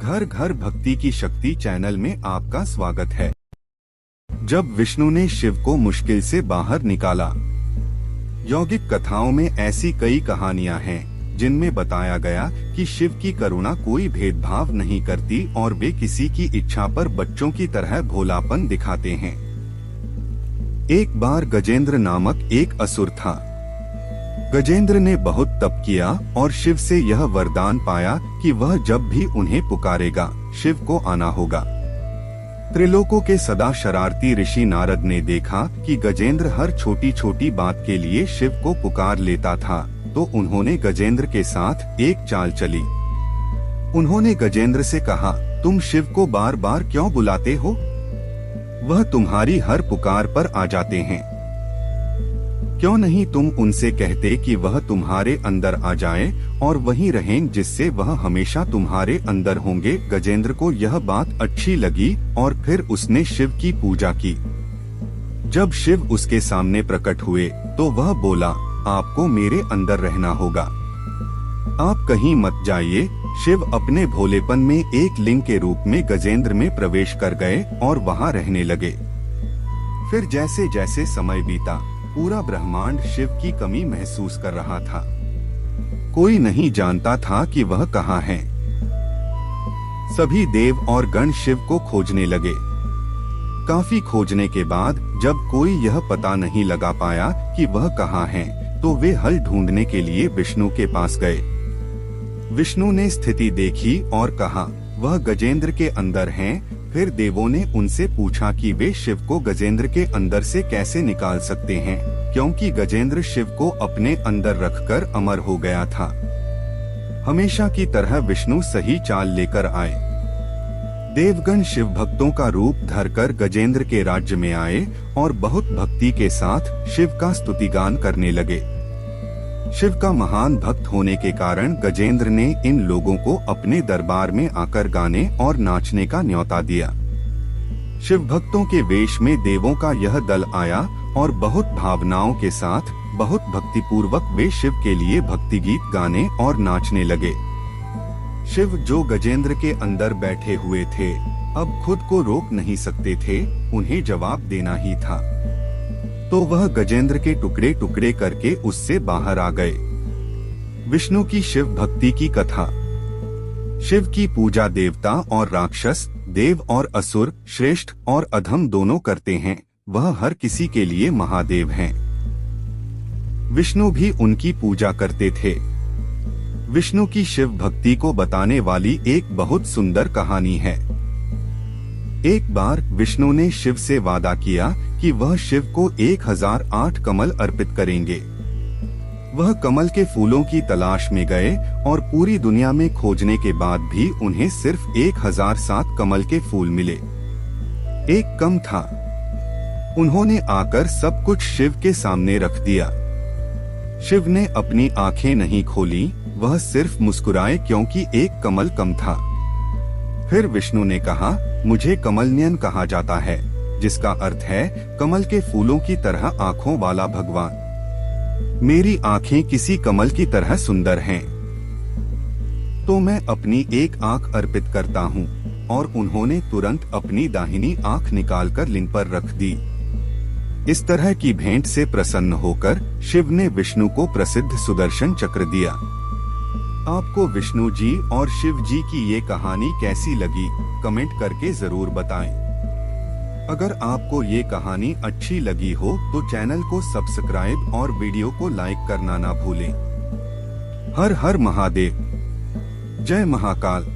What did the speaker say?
घर घर भक्ति की शक्ति चैनल में आपका स्वागत है। जब विष्णु ने शिव को मुश्किल से बाहर निकाला। यौगिक कथाओं में ऐसी कई कहानियां हैं जिनमें बताया गया कि शिव की करुणा कोई भेदभाव नहीं करती और वे किसी की इच्छा पर बच्चों की तरह भोलापन दिखाते हैं। एक बार गजेंद्र नामक एक असुर था। गजेंद्र ने बहुत तप किया और शिव से यह वरदान पाया कि वह जब भी उन्हें पुकारेगा शिव को आना होगा। त्रिलोकों के सदा शरारती ऋषि नारद ने देखा कि गजेंद्र हर छोटी छोटी बात के लिए शिव को पुकार लेता था, तो उन्होंने गजेंद्र के साथ एक चाल चली। उन्होंने गजेंद्र से कहा, तुम शिव को बार बार क्यों बुलाते हो? वह तुम्हारी हर पुकार पर आ जाते हैं। क्यों नहीं तुम उनसे कहते कि वह तुम्हारे अंदर आ जाए और वहीं रहें, जिससे वह हमेशा तुम्हारे अंदर होंगे। गजेंद्र को यह बात अच्छी लगी और फिर उसने शिव की पूजा की। जब शिव उसके सामने प्रकट हुए तो वह बोला, आपको मेरे अंदर रहना होगा, आप कहीं मत जाइए। शिव अपने भोलेपन में एक लिंग के रूप में गजेंद्र में प्रवेश कर गए और वहां रहने लगे। फिर जैसे जैसे समय बीता, पूरा ब्रह्मांड शिव की कमी महसूस कर रहा था। कोई नहीं जानता था कि वह कहाँ है। सभी देव और गण शिव को खोजने लगे। काफी खोजने के बाद जब कोई यह पता नहीं लगा पाया कि वह कहाँ है, तो वे हल ढूंढने के लिए विष्णु के पास गए। विष्णु ने स्थिति देखी और कहा, वह गजेंद्र के अंदर हैं। फिर देवों ने उनसे पूछा कि वे शिव को गजेंद्र के अंदर से कैसे निकाल सकते हैं, क्योंकि गजेंद्र शिव को अपने अंदर रखकर अमर हो गया था। हमेशा की तरह विष्णु सही चाल लेकर आए। देवगण शिव भक्तों का रूप धरकर गजेंद्र के राज्य में आए और बहुत भक्ति के साथ शिव का स्तुतिगान करने लगे। शिव का महान भक्त होने के कारण गजेंद्र ने इन लोगों को अपने दरबार में आकर गाने और नाचने का न्योता दिया। शिव भक्तों के वेश में देवों का यह दल आया और बहुत भावनाओं के साथ बहुत भक्तिपूर्वक वे शिव के लिए भक्ति गीत गाने और नाचने लगे। शिव जो गजेंद्र के अंदर बैठे हुए थे, अब खुद को रोक नहीं सकते थे, उन्हें जवाब देना ही था। तो वह गजेंद्र के टुकड़े टुकड़े करके उससे बाहर आ गए। विष्णु की शिव भक्ति की कथा। शिव की पूजा देवता और राक्षस, देव और असुर, श्रेष्ठ और अधम दोनों करते हैं। वह हर किसी के लिए महादेव हैं। विष्णु भी उनकी पूजा करते थे। विष्णु की शिव भक्ति को बताने वाली एक बहुत सुंदर कहानी है। एक बार विष्णु ने शिव से वादा किया कि वह शिव को 1008 कमल अर्पित करेंगे। वह कमल के फूलों की तलाश में गए और पूरी दुनिया में खोजने के बाद भी उन्हें सिर्फ 1007 कमल के फूल मिले। एक कम था। उन्होंने आकर सब कुछ शिव के सामने रख दिया। शिव ने अपनी आंखें नहीं खोली, वह सिर्फ मुस्कुराए क्योंकि एक कमल कम था। फिर विष्णु ने कहा, मुझे कमलनयन कहा जाता है, जिसका अर्थ है कमल के फूलों की तरह आँखों वाला भगवान। मेरी आँखें किसी कमल की तरह सुंदर हैं, तो मैं अपनी एक आँख अर्पित करता हूँ। और उन्होंने तुरंत अपनी दाहिनी आँख निकालकर लिंग पर रख दी। इस तरह की भेंट से प्रसन्न होकर शिव ने विष्णु को प्रसिद्ध सुदर्शन चक्र दिया। आपको विष्णु जी और शिव जी की ये कहानी कैसी लगी, कमेंट करके जरूर बताएं। अगर आपको ये कहानी अच्छी लगी हो तो चैनल को सब्सक्राइब और वीडियो को लाइक करना ना भूलें। हर हर महादेव। जय महाकाल।